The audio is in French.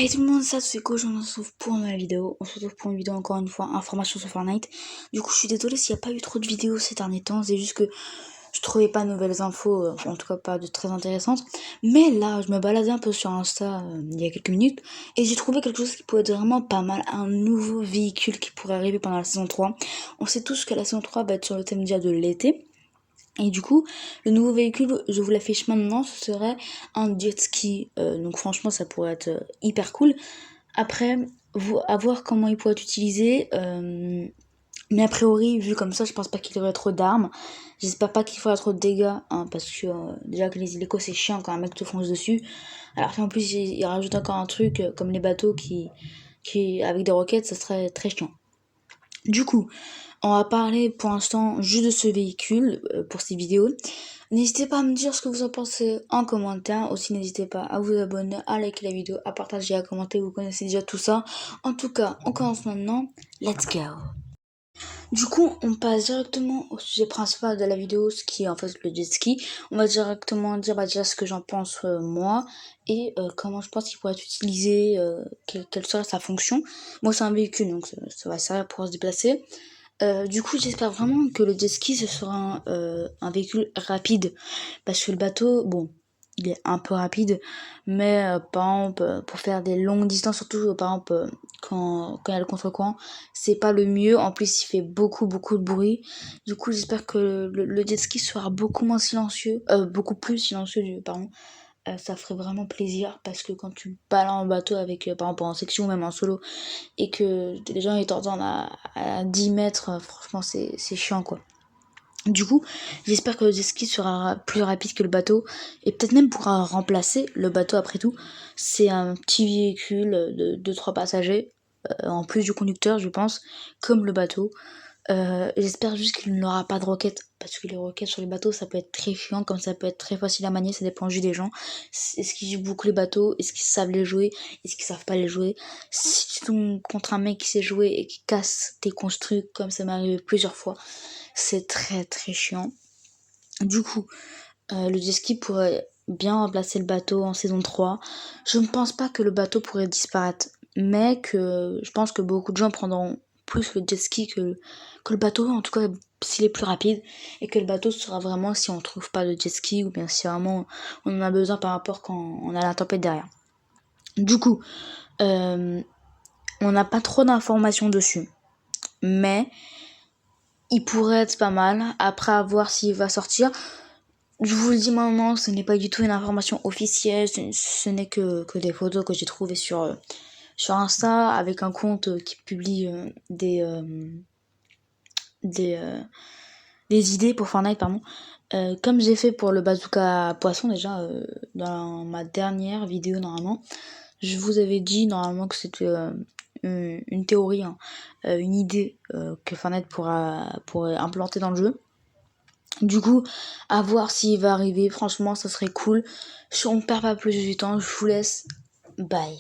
Hey tout le monde, ça c'est Coach, on se retrouve pour une nouvelle vidéo. On se retrouve pour une vidéo encore une fois, information sur Fortnite. Du coup je suis désolée s'il n'y a pas eu trop de vidéos ces derniers temps, c'est juste que je trouvais pas de nouvelles infos, en tout cas pas de très intéressantes. Mais là, je me baladais un peu sur Insta il y a quelques minutes et j'ai trouvé quelque chose qui pourrait être vraiment pas mal, un nouveau véhicule qui pourrait arriver pendant la saison 3. On sait tous que la saison 3 va être sur le thème déjà de l'été. Et du coup, le nouveau véhicule, je vous l'affiche maintenant, ce serait un jet ski. Donc franchement, ça pourrait être hyper cool. Après, à voir comment il pourrait être utilisé. Mais a priori, vu comme ça, je pense pas qu'il aurait trop d'armes. J'espère pas qu'il fera trop de dégâts, hein, parce que déjà que les hélicos c'est chiant quand un mec te fonce dessus. Alors qu'en plus, il rajoute encore un truc comme les bateaux qui avec des roquettes, ça serait très chiant. Du coup, on va parler pour l'instant juste de ce véhicule pour ces vidéos. N'hésitez pas à me dire ce que vous en pensez en commentaire. Aussi, n'hésitez pas à vous abonner, à liker la vidéo, à partager, à commenter. Vous connaissez déjà tout ça. En tout cas, on commence maintenant. Let's go! Du coup, on passe directement au sujet principal de la vidéo, ce qui est en fait le jet ski. On va directement dire déjà ce que j'en pense moi et comment je pense qu'il pourrait être utilisé, quelle serait sa fonction. Moi, c'est un véhicule, donc ça va servir pour se déplacer. Du coup, j'espère vraiment que le jet ski ce sera un véhicule rapide, parce que le bateau, bon, il est un peu rapide, mais par exemple pour faire des longues distances, surtout par exemple quand il y a le contre-courant, c'est pas le mieux. En plus, il fait beaucoup de bruit. Du coup, j'espère que le jet ski sera beaucoup moins silencieux, beaucoup plus silencieux, pardon. Ça ferait vraiment plaisir, parce que quand tu balades en bateau avec, par exemple en section ou même en solo, et que les gens ils t'entendent à 10 mètres, franchement c'est chiant quoi. Du coup, j'espère que le jet ski sera plus rapide que le bateau, et peut-être même pourra remplacer le bateau après tout. C'est un petit véhicule de 2-3 passagers, en plus du conducteur je pense, comme le bateau. J'espère juste qu'il n'aura pas de roquettes, parce que les roquettes sur les bateaux ça peut être très chiant, comme ça peut être très facile à manier, ça dépend juste des gens. Est-ce qu'ils jouent beaucoup les bateaux, est-ce qu'ils savent les jouer, est-ce qu'ils savent pas les jouer. Si tu tombes contre un mec qui sait jouer et qui casse tes construits, comme ça m'est arrivé plusieurs fois, c'est très chiant. Du coup, le jet ski pourrait bien remplacer le bateau en saison 3. Je ne pense pas que le bateau pourrait disparaître, mais que je pense que beaucoup de gens prendront plus le jet ski que le bateau, en tout cas s'il est plus rapide, et que le bateau sera vraiment si on trouve pas de jet ski, ou bien si vraiment on en a besoin par rapport quand on a la tempête derrière. Du coup, on n'a pas trop d'informations dessus, mais il pourrait être pas mal. Après, à voir s'il va sortir. Je vous le dis maintenant, ce n'est pas du tout une information officielle, ce n'est que des photos que j'ai trouvées sur Insta, avec un compte qui publie des idées pour Fortnite, pardon. Comme j'ai fait pour le bazooka poisson déjà, dans ma dernière vidéo normalement, je vous avais dit normalement que c'était une théorie, hein, une idée que Fortnite pourrait implanter dans le jeu. Du coup, à voir s'il va arriver, franchement ça serait cool. On ne perd pas plus du temps, je vous laisse, bye.